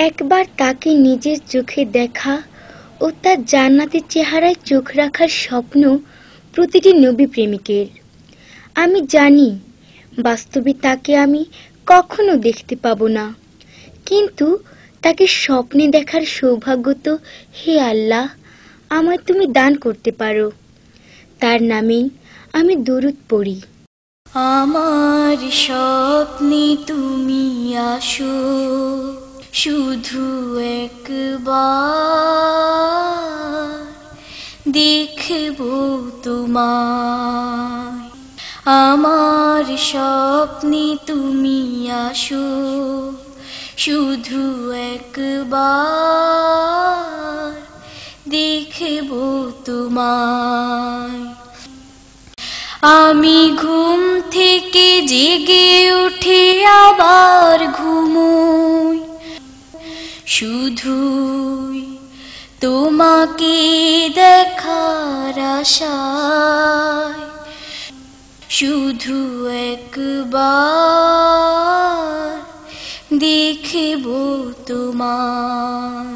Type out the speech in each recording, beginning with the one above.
একবার তাকে নিজের চোখে দেখা ও তার জান্নাতের চেহারায় চোখ রাখার স্বপ্ন প্রতিটি নবী প্রেমিকের। আমি জানি বাস্তবে তাকে আমি কখনো দেখতে পাবো না, কিন্তু তাকে স্বপ্নে দেখার সৌভাগ্য তো হে আল্লাহ আমায় তুমি দান করতে পারো। তার নামেই আমি দরুদ পড়ি। আমার স্বপ্নে তুমি আসো, শুধু একবার দেখব তোমায়। আমার স্বপ্নে তুমি আসো, শুধু একবার দেখব তোমায়। আমি ঘুম থেকে জেগে উঠে আবার ঘুমোই, শুধুই তোমাকে দেখার আশায়। শুধু একবার দেখব তোমায়।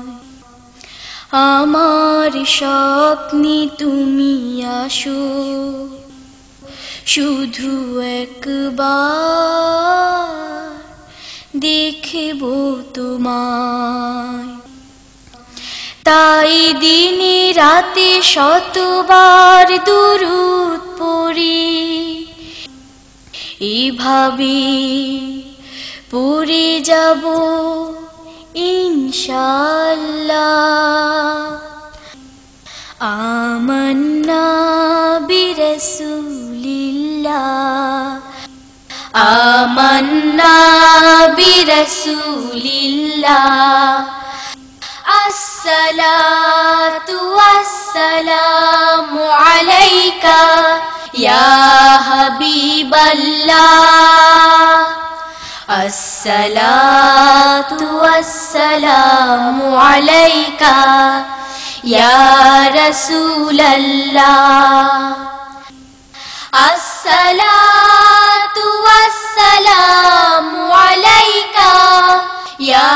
আমার স্বপ্নে তুমি আসো, শুধু একবার দেখব তোমায়। তাই দিনে রাতে শতবার দুরূদ পড়ি, এভাবে পড়ে যাব ইনশাআল্লাহ। আমান্না বিরাসূলিল্লাহ, আমান্না বিরাসূলিল্লাহ। আসসালাতু ওয়াসসালামু আলাইকা ইয়া হাবিবাল্লাহ। আসসালাতু ওয়াসসালামু আলাইকা ইয়া রাসূলাল্লাহ। আসসালাতু ওয়াসসালামু আলাইকা ইয়া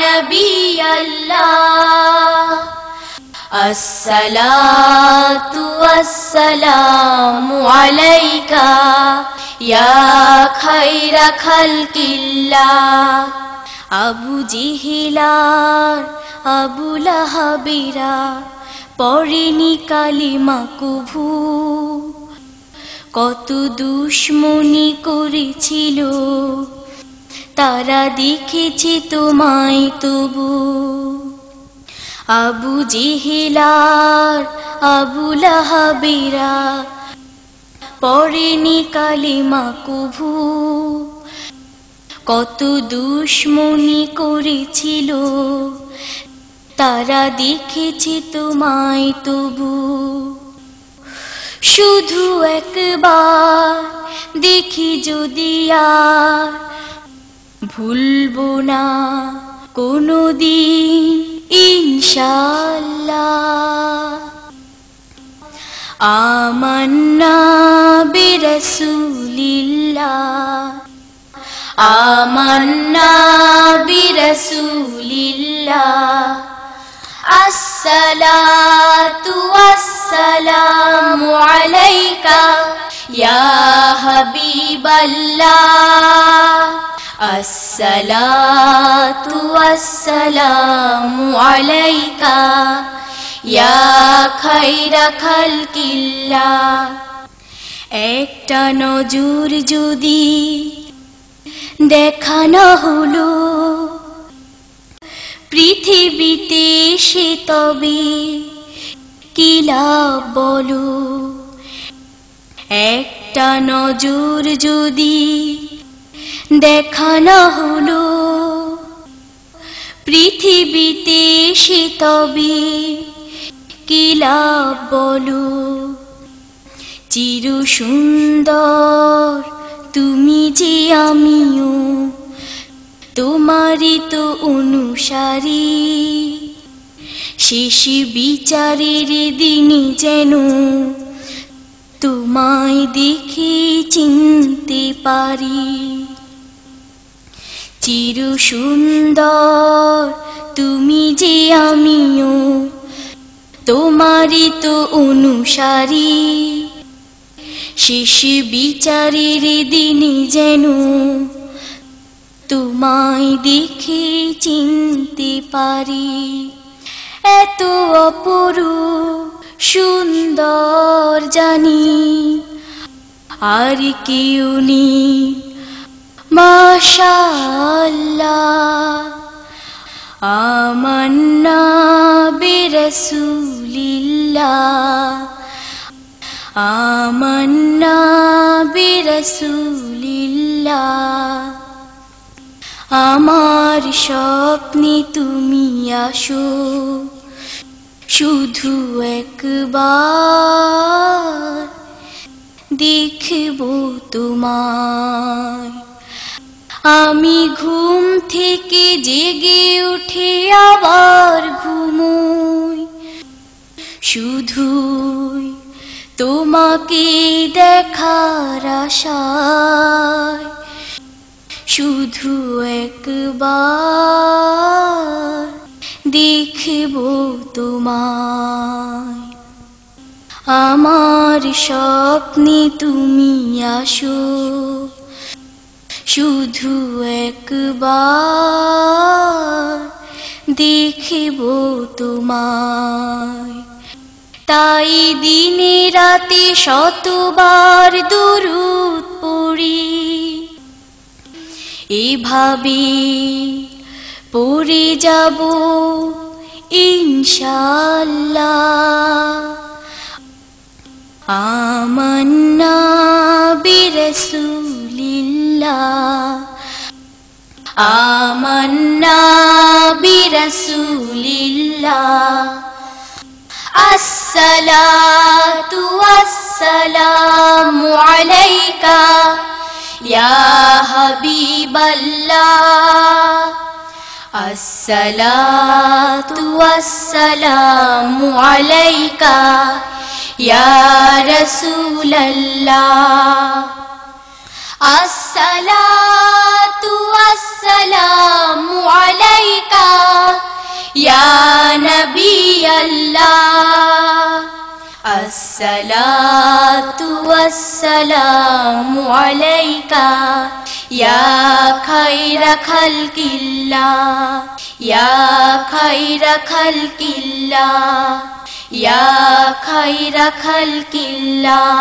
নবিয়াল্লাহ। আসসালাতু ওয়াসসালামু আলাইকা ইয়া খায়রা খালকিল্লাহ। আবু জেহেলার আবু লাহাবেরা পড়েনি কালিমা কভু, কত দুশমনি করেছিল তারা দেখেছে তোমায় তবু। আবু জেহেলার আবু লাহাবেরা পড়েনি কালিমা কভু, কত দুশমনি করেছিল তারা দেখেছে তোমায় তবু। শুধু একবার দেখি যদি আর ভুলবো না কোনদিন ইনশাআল্লাহ। আমান্না বিরাসূলিল্লাহ, আমান্না বিরাসূলিল্লাহ। আসসালাতু ওয়াসসালামু আলাইকা ইয়া হাবিবাল্লাহ। আসসালাতু ওয়াসসালামু আলাইকা ইয়া খায়রা খালকিল্লাহ। একটা নজর যদি দেখা না হলো পৃথিবীতে সে তবে কি লাভ বলো। একটা নজর যদি দেখা না হলো পৃথিবীতে সে তবে কি লাভ বলো। চির সুন্দর তুমি যে আমিও তোমারই তো অনুসারী। শেষ বিচারের দিনে যেন তোমায় দেখে চিনতে পারি। চির সুন্দর যে আমিও তোমারই তো অনুসারী, শেষ বিচারের দিনে যেন তোমায় দেখে চিনতে পারি। এত অপরূপ সুন্দর জানি আর কেউ নেই মাশাআল্লাহ। আমান্না বিরাসূলিল্লাহ, আমান্না বিরাসূলিল্লাহ। আমার স্বপ্নে তুমি আসো, শুধু একবার দেখব তোমায়। আমি ঘুম থেকে জেগে উঠে আবার ঘুমোই, শুধুই তোমাকে দেখার আশায়, শুধু একবার দেখব তোমায়। আমার স্বপ্নে তুমি আসো, শুধু একবার দেখব তোমায়। তাই দিনে রাতে শতবার দুরূদ পড়ি, এভাবে পড়ে যাব ইনশাআল্লাহ। আমান্না বিরাসূলিল্লাহ, আমান্না বিরাসূলিল্লাহ। আসসালাতু ওয়াসসালামু আলাইকা ইয়া হাবিবাল্লাহ, আসসালাতু ওয়াসসালামু আলাইকা ইয়া রাসূলাল্লাহ। আসসালাতু ওয়াসসালামু আলাইকা ইয়া নবিয়াল্লাহ, আসসালাতু ওয়াসসালামু আলাইকা ইয়া খায়রা খালকিল্লাহ, ইয়া খায়রা খালকিল্লাহ, ইয়া খায়রা খালকিল্লাহ।